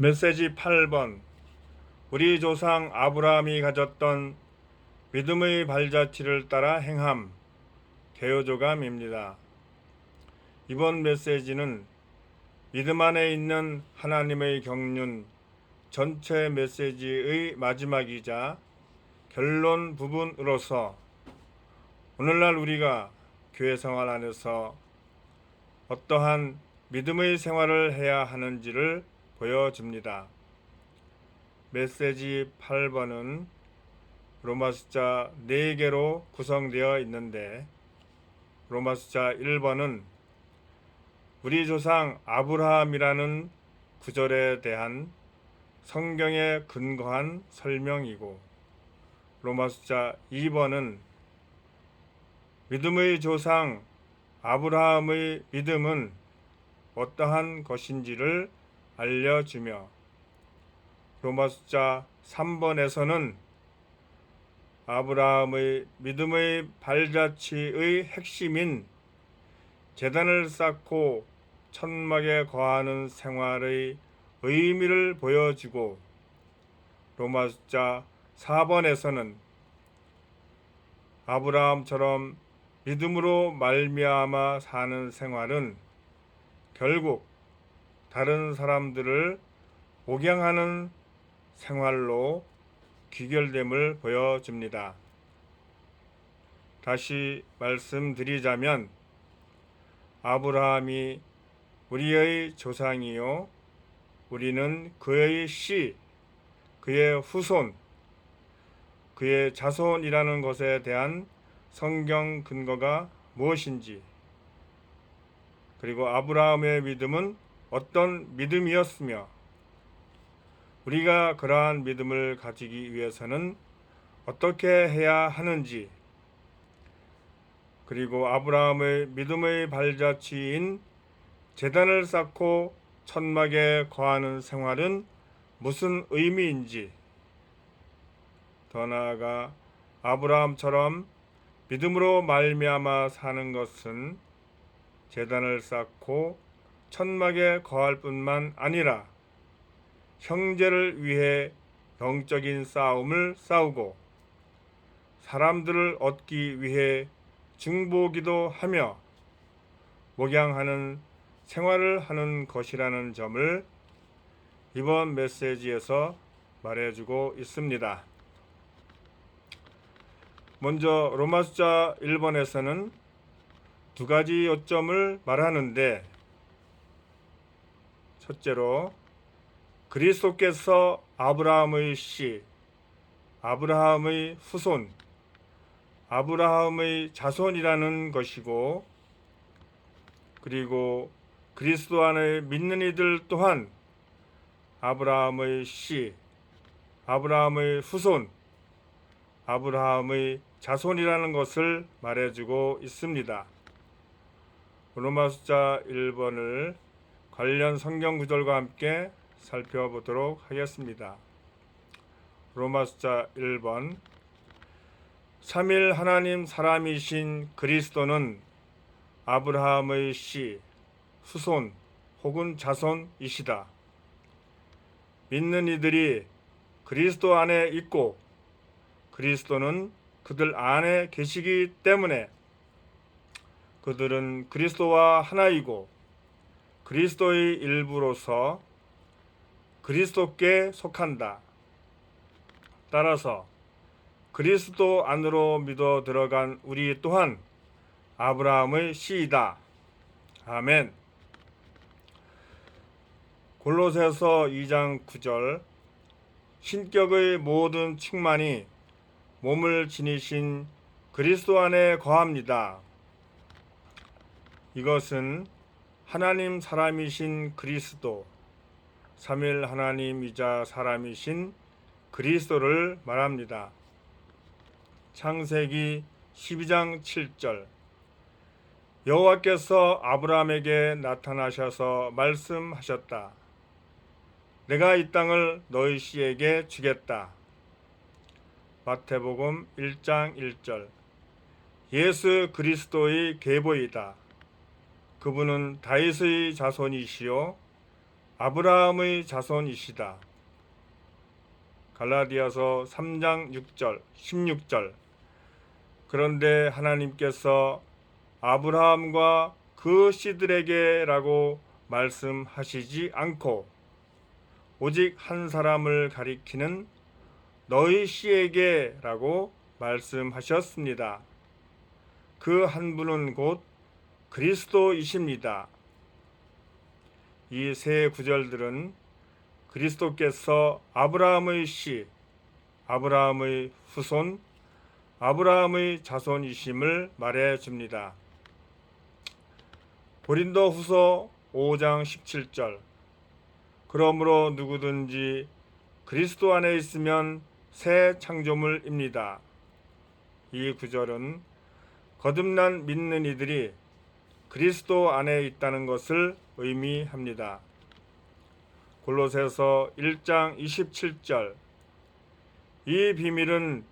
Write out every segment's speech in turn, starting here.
메시지 8번. 우리 조상 아브라함이 가졌던 믿음의 발자취를 따라 행함. 개요조감입니다. 이번 메시지는 믿음 안에 있는 하나님의 경륜 전체 메시지의 마지막이자 결론 부분으로서 오늘날 우리가 교회 생활 안에서 어떠한 믿음의 생활을 해야 하는지를 보여줍니다. 메시지 8번은 로마 숫자 4개로 구성되어 있는데 로마 숫자 1번은 우리 조상 아브라함이라는 구절에 대한 성경에 근거한 설명이고 로마 숫자 2번은 믿음의 조상 아브라함의 믿음은 어떠한 것인지를 알려주며 로마 숫자 3번에서는 아브라함의 믿음의 발자취의 핵심인 제단을 쌓고 천막에 거하는 생활의 의미를 보여주고 로마 숫자 4번에서는 아브라함처럼 믿음으로 말미암아 사는 생활은 결국 다른 사람들을 목양하는 생활로 귀결됨을 보여줍니다. 다시 말씀드리자면 아브라함이 우리의 조상이요 우리는 그의 씨, 그의 후손, 그의 자손이라는 것에 대한 성경 근거가 무엇인지 그리고 아브라함의 믿음은 어떤 믿음이었으며 우리가 그러한 믿음을 가지기 위해서는 어떻게 해야 하는지 그리고 아브라함의 믿음의 발자취인 제단을 쌓고 천막에 거하는 생활은 무슨 의미인지 더 나아가 아브라함처럼 믿음으로 말미암아 사는 것은 제단을 쌓고 천막에 거할 뿐만 아니라 형제를 위해 영적인 싸움을 싸우고 사람들을 얻기 위해 중보기도 하며 목양하는 생활을 하는 것이라는 점을 이번 메시지에서 말해주고 있습니다. 먼저 로마 숫자 1번에서는 두 가지 요점을 말하는데 첫째로 그리스도께서 아브라함의 씨, 아브라함의 후손, 아브라함의 자손이라는 것이고 그리고 그리스도 안에 믿는 이들 또한 아브라함의 씨, 아브라함의 후손, 아브라함의 자손이라는 것을 말해주고 있습니다. 로마 숫자 1번을 관련 성경 구절과 함께 살펴보도록 하겠습니다. 로마 숫자 1번 삼일 하나님 사람이신 그리스도는 아브라함의 씨, 후손 혹은 자손이시다. 믿는 이들이 그리스도 안에 있고 그리스도는 그들 안에 계시기 때문에 그들은 그리스도와 하나이고 그리스도의 일부로서 그리스도께 속한다. 따라서 그리스도 안으로 믿어 들어간 우리 또한 아브라함의 씨이다. 아멘. 골로새서 2장 9절 신격의 모든 충만이 몸을 지니신 그리스도 안에 거합니다. 이것은 하나님 사람이신 그리스도, 삼일 하나님이자 사람이신 그리스도를 말합니다. 창세기 12장 7절 여호와께서 아브라함에게 나타나셔서 말씀하셨다. 내가 이 땅을 너희 씨에게 주겠다. 마태복음 1장 1절 예수 그리스도의 계보이다. 그분은 다윗의 자손이시요 아브라함의 자손이시다. 갈라디아서 3장 6절, 16절. 그런데 하나님께서 아브라함과 그 씨들에게라고 말씀하시지 않고 오직 한 사람을 가리키는 너희 씨에게라고 말씀하셨습니다. 그 한 분은 곧 그리스도이십니다. 이 세 구절들은 그리스도께서 아브라함의 씨, 아브라함의 후손, 아브라함의 자손이심을 말해줍니다. 고린도후서 5장 17절. 그러므로 누구든지 그리스도 안에 있으면 새 창조물입니다. 이 구절은 거듭난 믿는 이들이 그리스도 안에 있다는 것을 의미합니다. 골로새서 1장 27절. 이 비밀은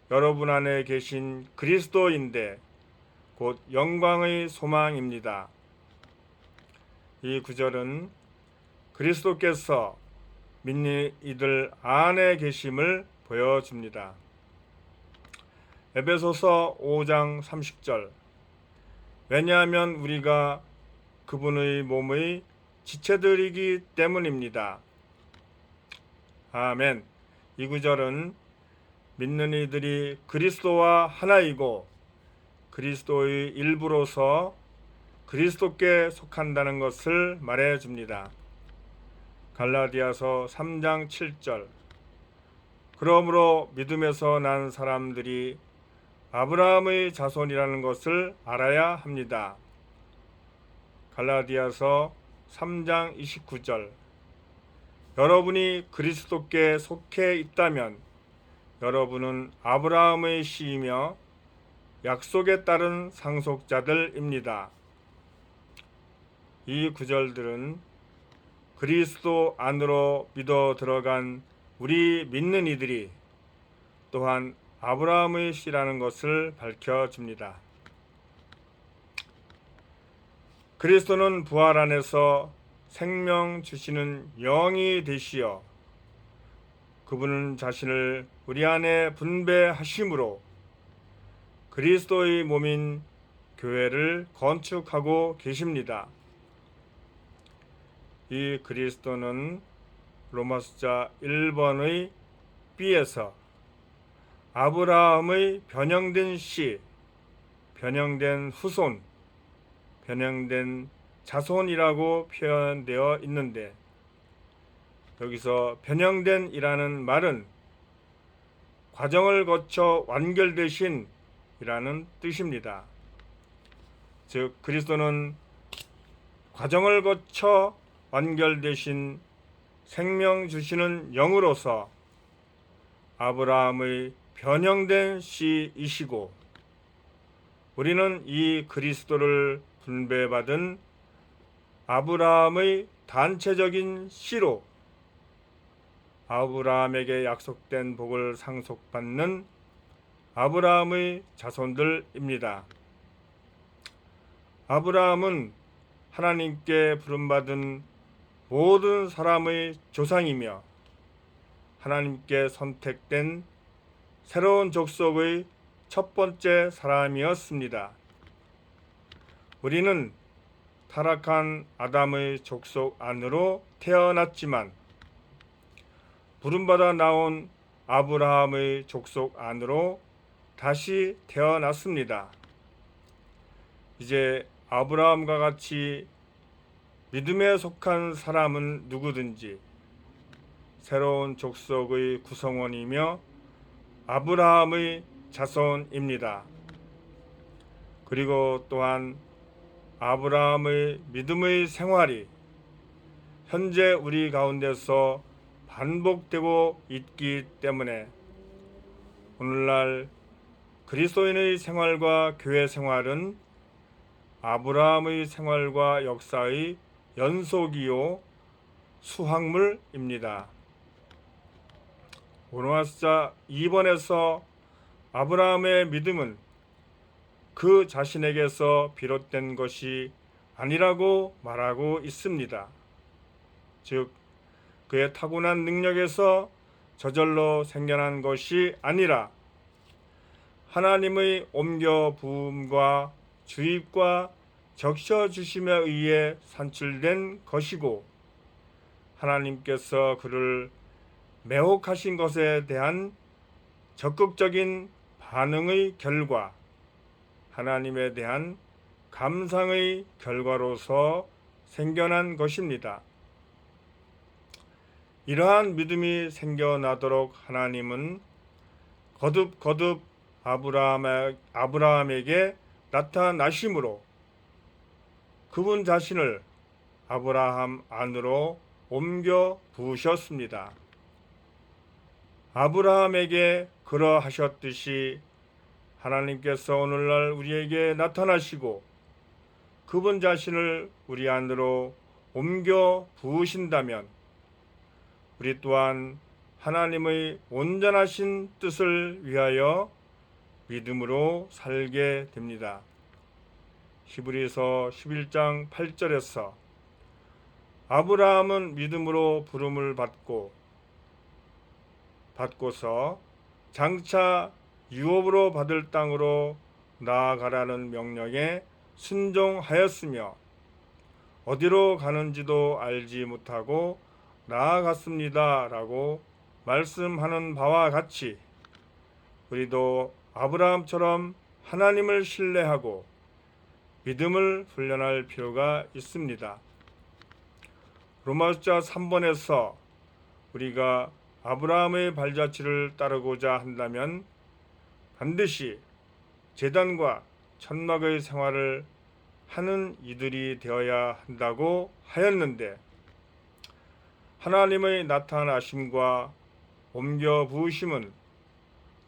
여러분 안에 계신 그리스도인데 곧 영광의 소망입니다. 이 구절은 그리스도께서 믿는 이들 안에 계심을 보여줍니다. 에베소서 5장 30절. 왜냐하면 우리가 그분의 몸의 지체들이기 때문입니다. 아멘. 이 구절은 믿는 이들이 그리스도와 하나이고 그리스도의 일부로서 그리스도께 속한다는 것을 말해줍니다. 갈라디아서 3장 7절. 그러므로 믿음에서 난 사람들이 아브라함의 자손이라는 것을 알아야 합니다. 갈라디아서 3장 29절. 여러분이 그리스도께 속해 있다면 여러분은 아브라함의 씨이며 약속에 따른 상속자들입니다. 이 구절들은 그리스도 안으로 믿어 들어간 우리 믿는 이들이 또한 아브라함의 씨라는 것을 밝혀줍니다. 그리스도는 부활 안에서 생명 주시는 영이 되시어 그분은 자신을 우리 안에 분배하심으로 그리스도의 몸인 교회를 건축하고 계십니다. 이 그리스도는 로마서자 1번의 B에서 아브라함의 변형된 씨, 변형된 후손, 변형된 자손이라고 표현되어 있는데 여기서 변형된 이라는 말은 과정을 거쳐 완결되신 이라는 뜻입니다. 즉 그리스도는 과정을 거쳐 완결되신 생명 주시는 영으로서 아브라함의 변형된 씨이시고 우리는 이 그리스도를 분배받은 아브라함의 단체적인 씨로 아브라함에게 약속된 복을 상속받는 아브라함의 자손들입니다. 아브라함은 하나님께 부름받은 모든 사람의 조상이며 하나님께 선택된 새로운 족속의 첫 번째 사람이었습니다. 우리는 타락한 아담의 족속 안으로 태어났지만 부름받아 나온 아브라함의 족속 안으로 다시 태어났습니다. 이제 아브라함과 같이 믿음에 속한 사람은 누구든지 새로운 족속의 구성원이며 아브라함의 자손입니다. 그리고 또한 아브라함의 믿음의 생활이 현재 우리 가운데서 반복되고 있기 때문에 오늘날 그리스도인의 생활과 교회 생활은 아브라함의 생활과 역사의 연속이요 수확물입니다. 로마서 2번에서 아브라함의 믿음은 그 자신에게서 비롯된 것이 아니라고 말하고 있습니다. 즉 그의 타고난 능력에서 저절로 생겨난 것이 아니라 하나님의 옮겨 부음과 주입과 적셔 주심에 의해 산출된 것이고, 하나님께서 그를 매혹하신 것에 대한 적극적인 반응의 결과, 하나님에 대한 감상의 결과로서 생겨난 것입니다. 이러한 믿음이 생겨나도록 하나님은 거듭 아브라함에게 나타나심으로 그분 자신을 아브라함 안으로 옮겨 부으셨습니다. 아브라함에게 그러하셨듯이 하나님께서 오늘날 우리에게 나타나시고 그분 자신을 우리 안으로 옮겨 부으신다면 우리 또한 하나님의 온전하신 뜻을 위하여 믿음으로 살게 됩니다. 히브리서 11장 8절에서 아브라함은 믿음으로 부름을 받고서 장차 유업으로 받을 땅으로 나아가라는 명령에 순종하였으며 어디로 가는지도 알지 못하고 나아갔습니다 라고 말씀하는 바와 같이 우리도 아브라함처럼 하나님을 신뢰하고 믿음을 훈련할 필요가 있습니다. 로마서 3번에서 우리가 아브라함의 발자취를 따르고자 한다면 반드시 제단과 천막의 생활을 하는 이들이 되어야 한다고 하였는데, 하나님의 나타나심과 옮겨 부으심은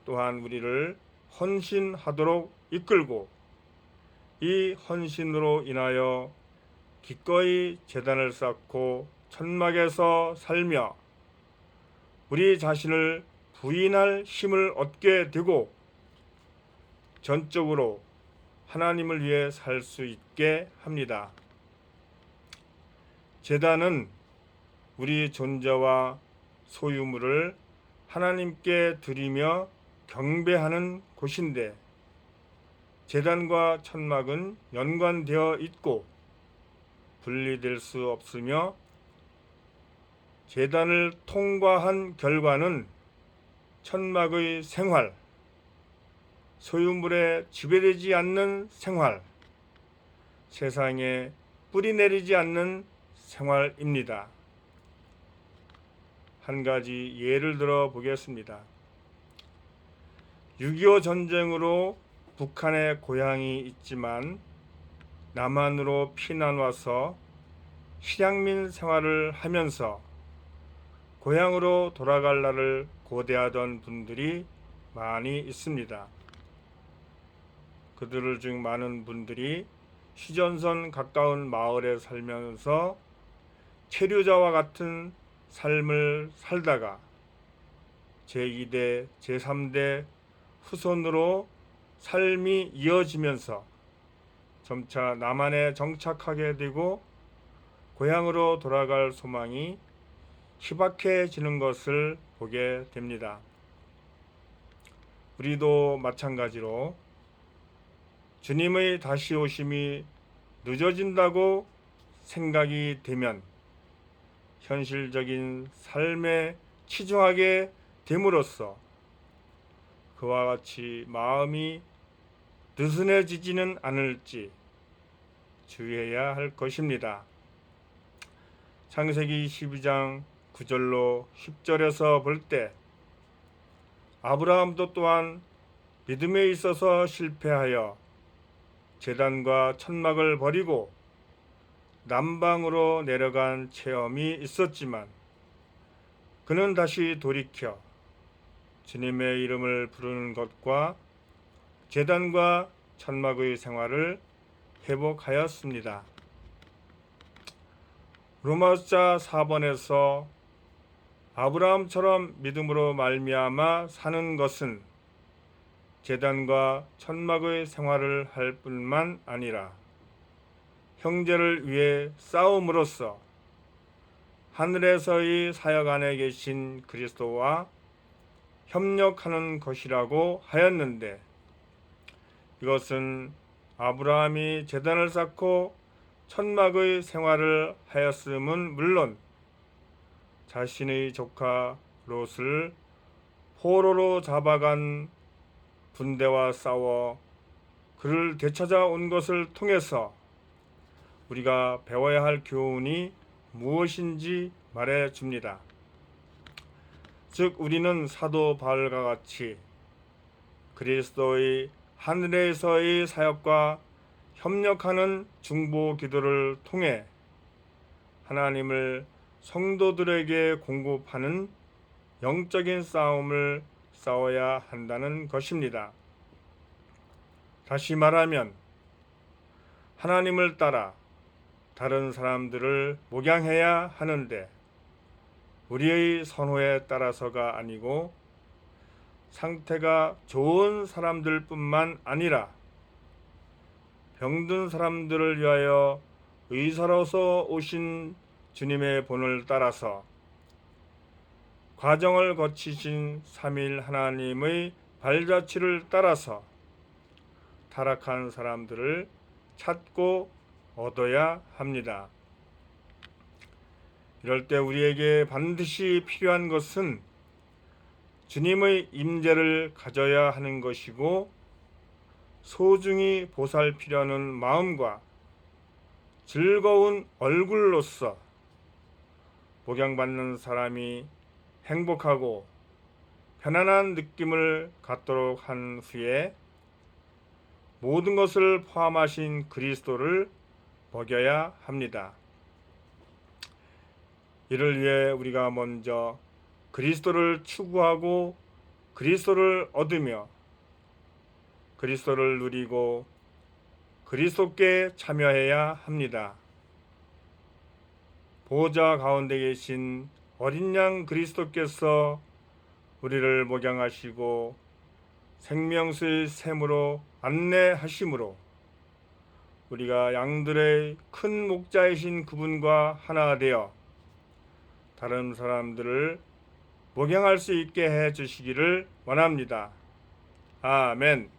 또한 우리를 헌신하도록 이끌고 이 헌신으로 인하여 기꺼이 제단을 쌓고 천막에서 살며 우리 자신을 부인할 힘을 얻게 되고 전적으로 하나님을 위해 살 수 있게 합니다. 제단은 우리 존재와 소유물을 하나님께 드리며 경배하는 곳인데, 제단과 천막은 연관되어 있고 분리될 수 없으며 제단을 통과한 결과는 천막의 생활, 소유물에 지배되지 않는 생활, 세상에 뿌리내리지 않는 생활입니다. 한 가지 예를 들어 보겠습니다. 6.25 전쟁으로 북한에 고향이 있지만 남한으로 피난 와서 실향민 생활을 하면서 고향으로 돌아갈 날을 고대하던 분들이 많이 있습니다. 그들 중 많은 분들이 휴전선 가까운 마을에 살면서 체류자와 같은 삶을 살다가 제2대, 제3대 후손으로 삶이 이어지면서 점차 남한에 정착하게 되고 고향으로 돌아갈 소망이 희박해지는 것을 보게 됩니다. 우리도 마찬가지로 주님의 다시 오심이 늦어진다고 생각이 되면 현실적인 삶에 치중하게 됨으로써 그와 같이 마음이 느슨해지지는 않을지 주의해야 할 것입니다. 창세기 12장 9절로 10절에서 볼 때 아브라함도 또한 믿음에 있어서 실패하여 제단과 천막을 버리고 남방으로 내려간 체험이 있었지만 그는 다시 돌이켜 주님의 이름을 부르는 것과 제단과 천막의 생활을 회복하였습니다. 로마서 4번에서 아브라함처럼 믿음으로 말미암아 사는 것은 제단과 천막의 생활을 할 뿐만 아니라 형제를 위해 싸움으로써 하늘에서의 사역 안에 계신 그리스도와 협력하는 것이라고 하였는데, 이것은 아브라함이 제단을 쌓고 천막의 생활을 하였음은 물론 자신의 조카 롯을 포로로 잡아간 군대와 싸워 그를 되찾아온 것을 통해서 우리가 배워야 할 교훈이 무엇인지 말해 줍니다. 즉, 우리는 사도 바울과 같이 그리스도의 하늘에서의 사역과 협력하는 중보 기도를 통해 하나님을 성도들에게 공급하는 영적인 싸움을 싸워야 한다는 것입니다. 다시 말하면 하나님을 따라 다른 사람들을 목양해야 하는데, 우리의 선호에 따라서가 아니고 상태가 좋은 사람들뿐만 아니라 병든 사람들을 위하여 의사로서 오신 주님의 본을 따라서 과정을 거치신 삼위일 하나님의 발자취를 따라서 타락한 사람들을 찾고 얻어야 합니다. 이럴 때 우리에게 반드시 필요한 것은 주님의 임재를 가져야 하는 것이고, 소중히 보살피려는 마음과 즐거운 얼굴로서 목양받는 사람이 행복하고 편안한 느낌을 갖도록 한 후에 모든 것을 포함하신 그리스도를 먹여야 합니다. 이를 위해 우리가 먼저 그리스도를 추구하고 그리스도를 얻으며 그리스도를 누리고 그리스도께 참여해야 합니다. 보좌 가운데 계신 어린 양 그리스도께서 우리를 목양하시고 생명수의 샘으로 안내하심으로 우리가 양들의 큰 목자이신 그분과 하나 되어 다른 사람들을 목양할 수 있게 해 주시기를 원합니다. 아멘.